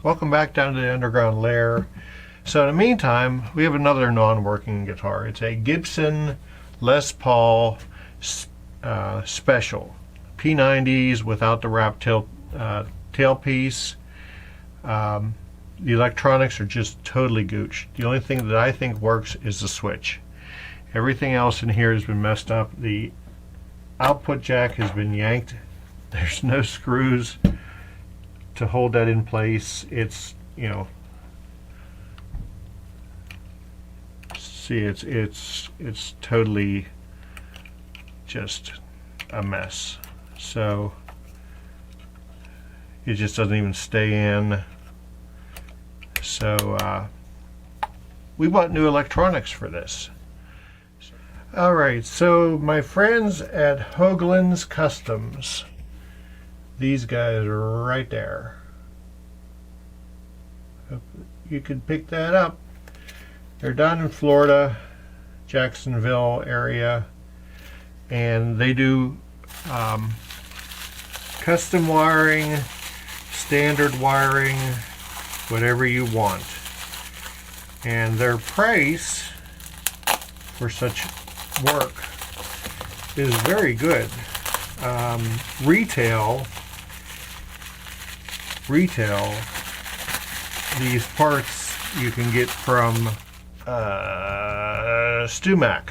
Welcome back down to the underground lair. So in the meantime, we have another non-working guitar. It's a Gibson Les Paul Special. P90s without the wrap tailpiece. The electronics are just totally gooch. The only thing that I think works is the switch. Everything else in here has been messed up. The output jack has been yanked. There's no screws to hold that in place. It's, you know, see, it's totally just a mess. So it just doesn't even stay in. So we bought new electronics for this. Alright, so my friends at Hoagland's Customs, these guys are right there. Hope you could pick that up. They're down in Florida, Jacksonville area, and they do custom wiring, standard wiring, whatever you want. And their price for such work is very good. Retail, these parts you can get from StuMac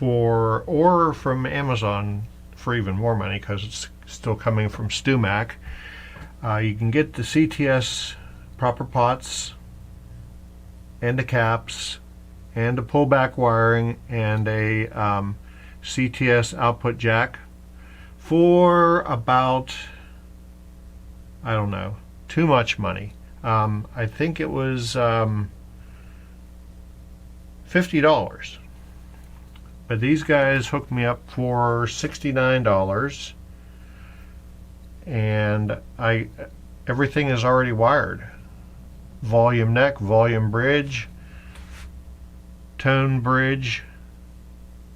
or from Amazon for even more money, because it's still coming from StuMac. You can get the CTS proper pots and the caps and the pullback wiring and a CTS output jack for about, I don't know, too much money. I think it was $50, but these guys hooked me up for $69, and everything is already wired. Volume neck, volume bridge, tone bridge,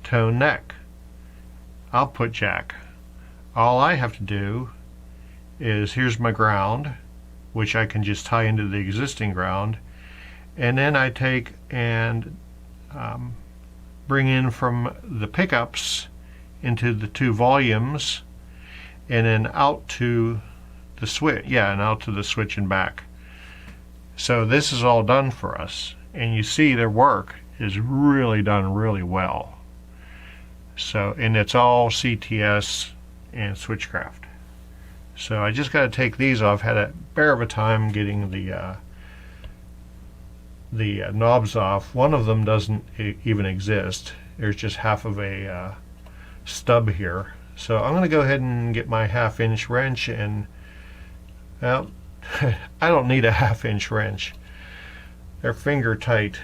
tone neck, output jack. All I have to do is, here's my ground, which I can just tie into the existing ground, and then I take and bring in from the pickups into the two volumes, and then out to the switch, and out to the switch and back. So this is all done for us, and you see their work is really done really well. So, and it's all CTS and Switchcraft. So I just got to take these off. Had a bear of a time getting the knobs off. One of them doesn't even exist. There's just half of a stub here. So I'm going to go ahead and get my 1/2-inch wrench, and well, I don't need a 1/2-inch wrench. They're finger tight.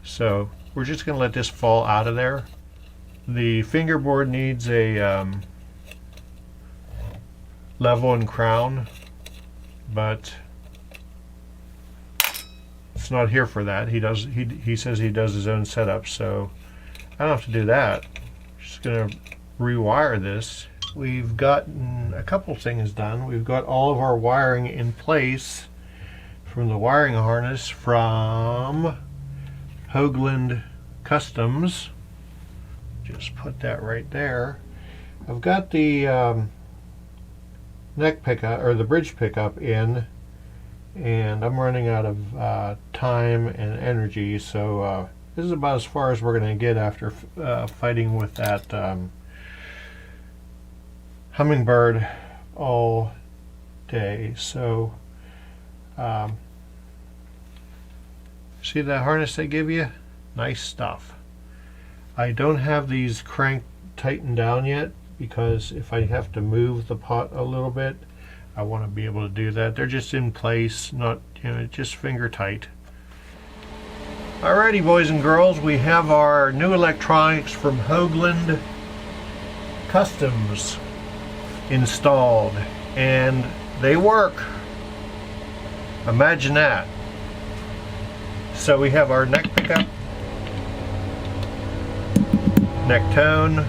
So we're just going to let this fall out of there. The fingerboard needs a level and crown, but it's not here for that. He says he does his own setup, so I don't have to do that. Just going to rewire this. We've gotten a couple things done. We've got all of our wiring in place from the wiring harness from Hoagland Customs. Just put that right there. I've got the neck pickup, or the bridge pickup, in, and I'm running out of time and energy, so this is about as far as we're going to get after fighting with that hummingbird all day. So see that harness they give you? Nice stuff. I don't have these crank tightened down yet, because if I have to move the pot a little bit, I want to be able to do that. They're just in place, not, you know, just finger tight. Alrighty, boys and girls, we have our new electronics from Hoagland Customs installed, and they work. Imagine that. So we have our neck pickup, neck tone,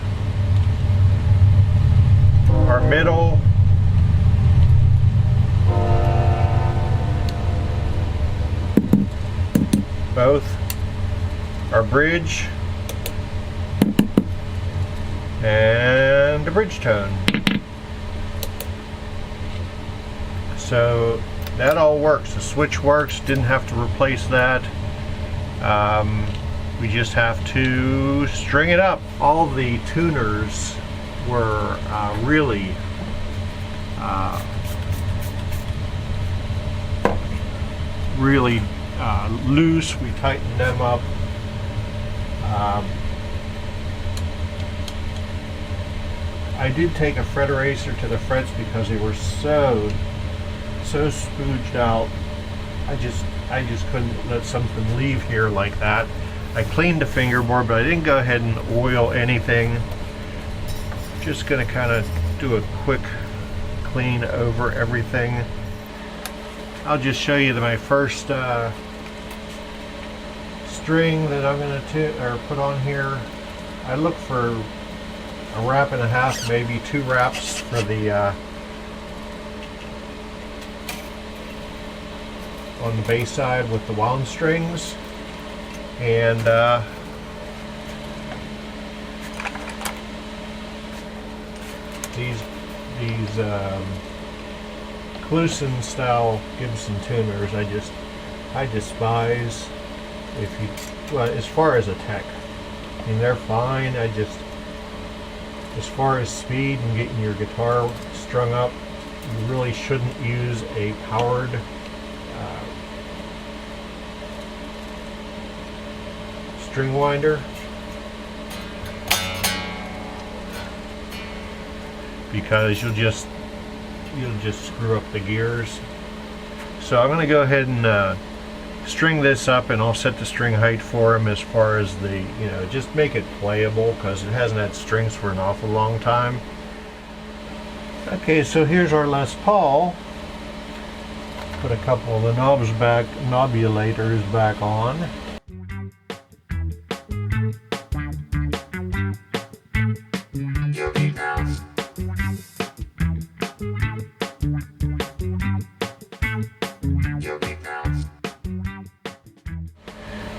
our middle, both our bridge and the bridge tone. So that all works. The switch works. Didn't have to replace that. We just have to string it up. All the tuners were really loose. We tightened them up. I did take a fret eraser to the frets because they were so spooged out. I just couldn't let something leave here like that. I cleaned the fingerboard, but I didn't go ahead and oil anything. Just gonna kind of do a quick clean over everything. I'll just show you my first string that I'm gonna put on here. I look for a wrap and a half, maybe 2 wraps for the on the bass side with the wound strings, and these Gibson style Gibson tuners I despise. As far as a tech, I mean, they're fine. As far as speed and getting your guitar strung up, you really shouldn't use a powered string winder, because you'll just screw up the gears. So I'm going to go ahead and string this up, and I'll set the string height for him as far as the, just make it playable, because it hasn't had strings for an awful long time. Okay, so here's our Les Paul. Put a couple of the knobulators back on. Yogi Bounce. Yogi Bounce.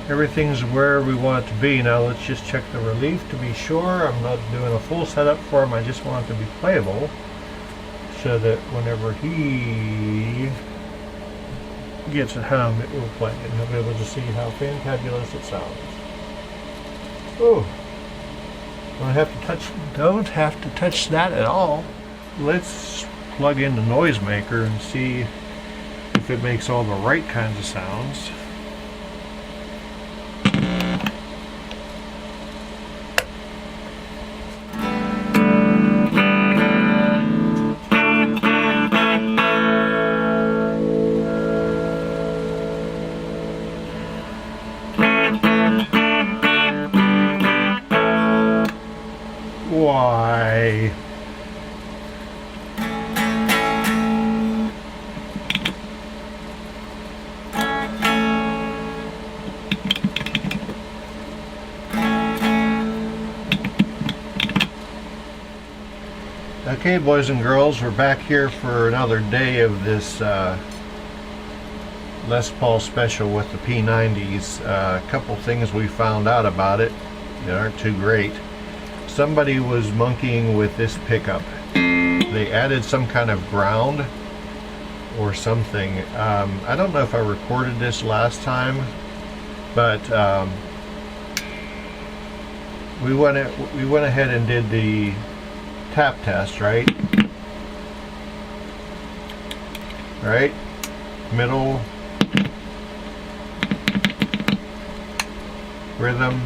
Everything's where we want it to be. Now let's just check the relief to be sure. I'm not doing a full setup for him. I just want it to be playable, so that whenever he gets it home, it will play, and he'll be able to see how fantabulous it sounds. Oh, don't have to touch that at all. Let's plug in the noisemaker and see if it makes all the right kinds of sounds. Why? Okay, boys and girls, we're back here for another day of this Les Paul special with the P90s. A couple things we found out about it that aren't too great. Somebody was monkeying with this pickup. They added some kind of ground or something. I don't know if I recorded this last time, but we went ahead and did the tap test, right? Right? Middle, rhythm,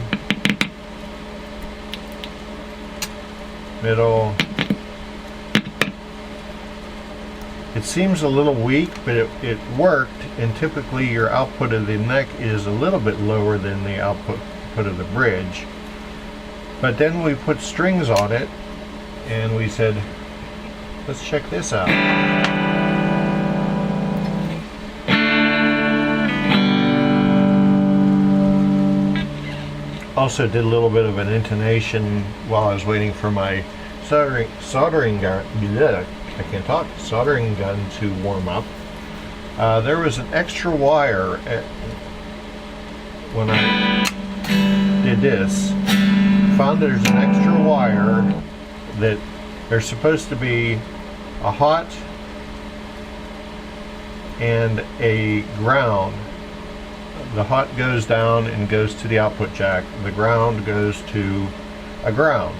middle. It seems a little weak, but it worked, and typically your output of the neck is a little bit lower than the output of the bridge. But then we put strings on it, and we said, let's check this out. Also did a little bit of an intonation while I was waiting for my soldering gun to warm up. There was an extra wire when I did this, found there's an extra wire that there's supposed to be a hot and a ground. The hot goes down and goes to the output jack. The ground goes to a ground.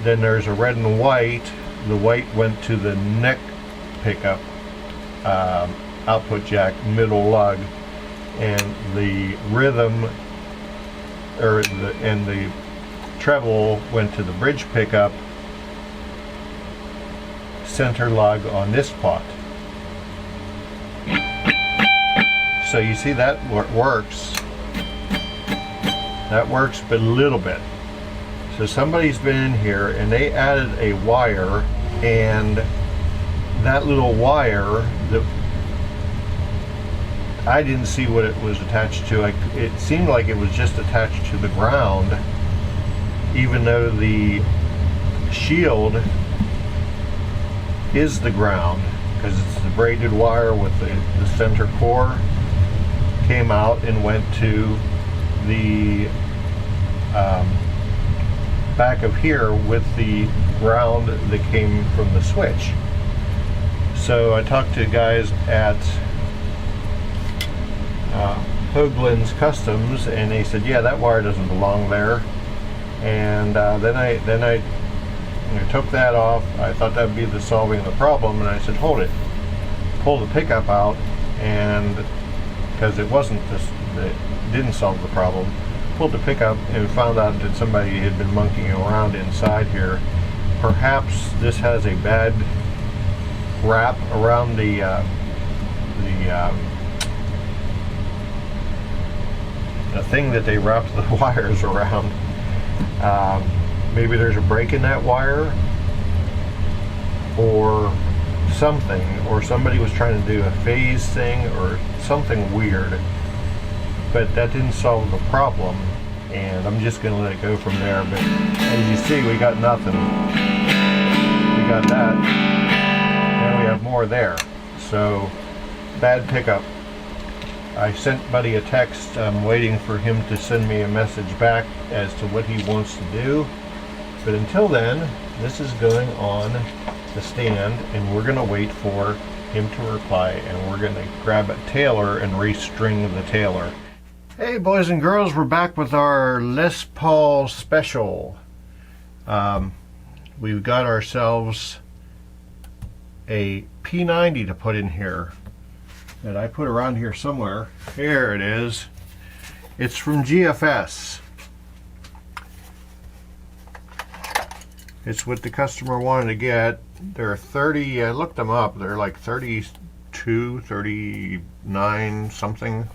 Then there's a red and white. The white went to the neck pickup output jack, middle lug, and the rhythm and the treble went to the bridge pickup center lug on this pot. So you see that works. That works, but a little bit. So somebody's been in here and they added a wire, and that little wire, I didn't see what it was attached to. It seemed like it was just attached to the ground, even though the shield is the ground, because it's the braided wire with the center core. Came out and went to the back of here with the ground that came from the switch. So I talked to guys at Hoagland's Customs, and they said, yeah, that wire doesn't belong there. And then I took that off. I thought that would be the solving of the problem, and I said, hold it. Pull the pickup out, and because it wasn't this, it didn't solve the problem. Pulled the pickup and found out that somebody had been monkeying around inside here. Perhaps this has a bad wrap around the thing that they wrapped the wires around. Maybe there's a break in that wire, or something, or somebody was trying to do a phase thing or something weird, but that didn't solve the problem, and I'm just going to let it go from there. But as you see, we got nothing. We got that, and we have more there. So bad pickup. I sent Buddy a text. I'm waiting for him to send me a message back as to what he wants to do, but until then, this is going on the stand, and we're going to wait for him to reply, and we're going to grab a tailor and restring the tailor. Hey boys and girls, we're back with our Les Paul special. We've got ourselves a P90 to put in here that I put around here somewhere. Here it is. It's from GFS. It's what the customer wanted to get. There are 30, I looked them up, they're like 32, 39 something.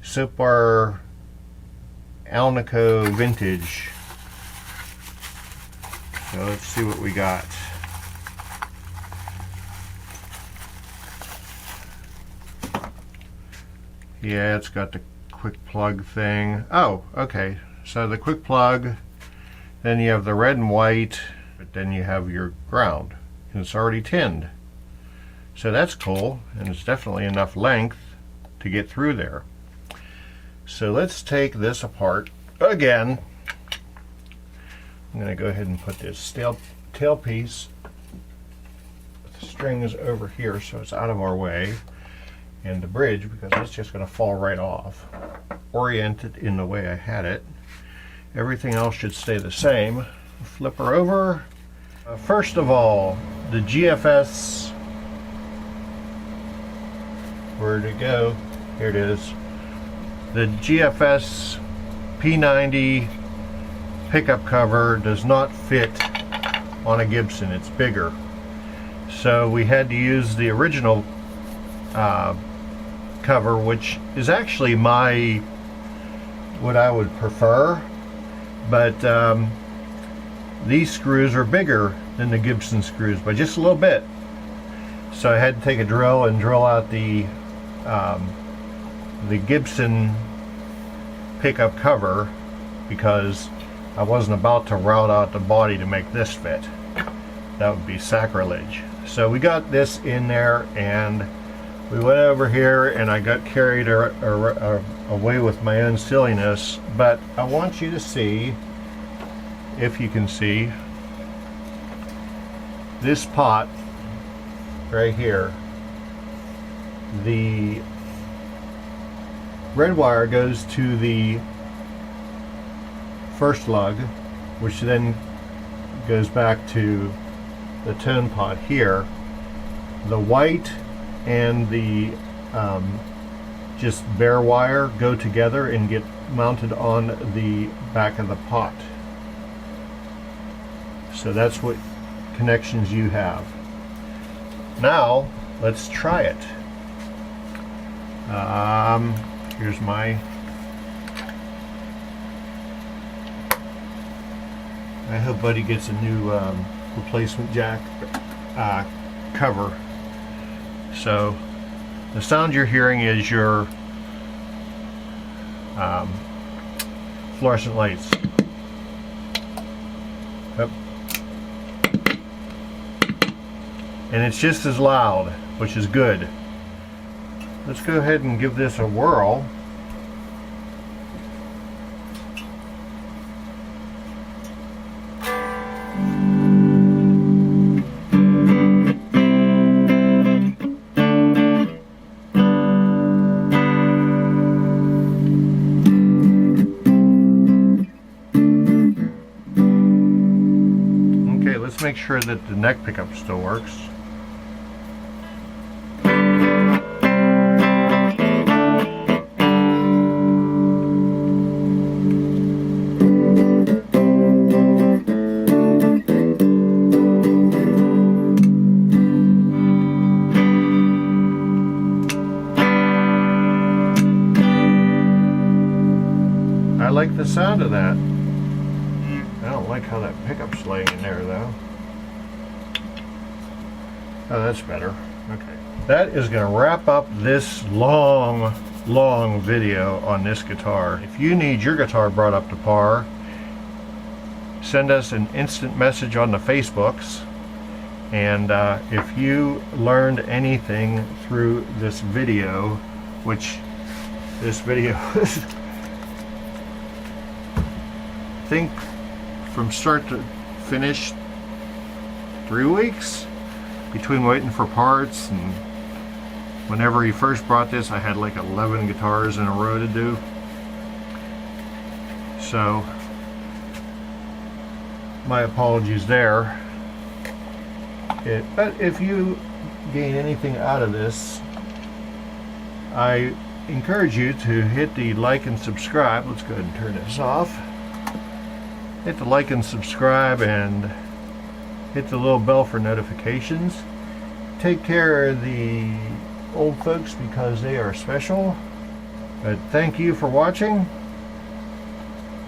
Sopar Alnico vintage. So let's see what we got. Yeah, it's got the quick plug thing. Oh, okay. So the quick plug, then you have the red and white, but then you have your ground, and it's already tinned. So that's cool, and it's definitely enough length to get through there. So let's take this apart again. I'm going to go ahead and put this tailpiece with the strings over here so it's out of our way, and the bridge, because it's just going to fall right off. Orient it in the way I had it. Everything else should stay the same. Flip her over. First of all, the GFS, where'd it go? Here it is. The GFS P90 pickup cover does not fit on a Gibson. It's bigger. So we had to use the original cover, which is actually what I would prefer. But these screws are bigger than the Gibson screws by just a little bit. So I had to take a drill and drill out the Gibson pickup cover, because I wasn't about to route out the body to make this fit. That would be sacrilege. So we got this in there, and we went over here and I got carried away with my own silliness, but I want you to see, if you can see, this pot right here. The red wire goes to the first lug, which then goes back to the tone pot here. The white and the just bare wire go together and get mounted on the back of the pot. So that's what connections you have. Now let's try it. Here's my I hope Buddy gets a new replacement jack cover. So the sound you're hearing is your fluorescent lights. Yep. And it's just as loud, which is good. Let's go ahead and give this a whirl. Okay, let's make sure that the neck pickup still works. I like the sound of that. I don't like how that pickup's laying in there though. Oh, that's better. Okay. That is going to wrap up this long video on this guitar. If you need your guitar brought up to par, send us an instant message on the Facebooks. And if you learned anything through this video, which this video is I think from start to finish 3 weeks between waiting for parts, and whenever he first brought this I had like 11 guitars in a row to do. So my apologies there. But if you gain anything out of this, I encourage you to hit the like and subscribe. Let's go ahead and turn this off. Hit the like and subscribe and hit the little bell for notifications. Take care of the old folks because they are special. But thank you for watching.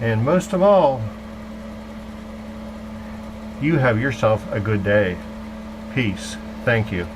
And most of all, you have yourself a good day. Peace. Thank you.